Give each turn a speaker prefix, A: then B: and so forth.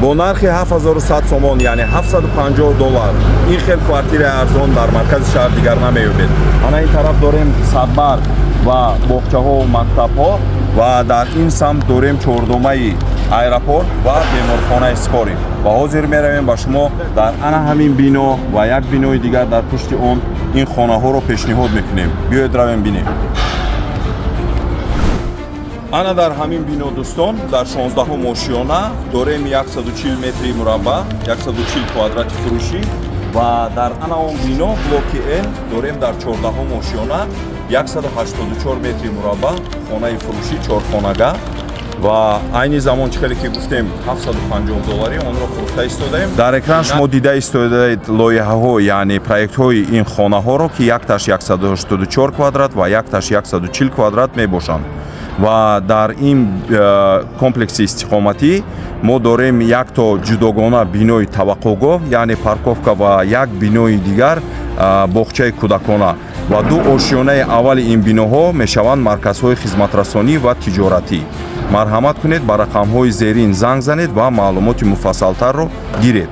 A: бо нархи 7100 сомон, яъне $750. ин хел квартираи арзон дар маркази шаҳр дигар намеёбед. ана ин тараф дорем садбарг ва боғчаҳо мактабҳо ва дар ин самт дорем чордумаи аэропорт ва беморхонаи Скорӣ. ва ҳозир меравем ба шумо дар ана ҳамин бино ва як бинои дигар дар пушти он ин хонаҳоро пешниҳод мекунем. биёед равем бинем. ана дар ҳамин бино дӯстон дар 16 мошиёна дорем 140 метри мураббаъ, 140 квадрати фурӯшӣ ва дар ана он бино блоки N дорем дар 14 мошиёна 184 метри мураббаъ хонаи фурӯшӣ чорхонага ва айни замон чӣ хеле ки гуфтем $750 онро фурӯхта истодаем. дар экран шумо дида истодаед лоиҳаҳо, яъне проектҳои ин хонаҳоро ки якташ 184 квадрат ва якташ 140 квадрат мебошанд. ва дар ин комплекси истиқоматӣ мо дорем якто ҷудогона бинои таваққӯгоҳ, яъне парковка ва як бинои дигар боғчаи кӯдакона ва ду ошиёнаи аввали ин биноҳо мешаванд марказҳои хизматрасонӣ ва тиҷоратӣ. марҳамат кунед ба рақамҳои зерин занг занед ва маълумоти муфассалтарро гиред.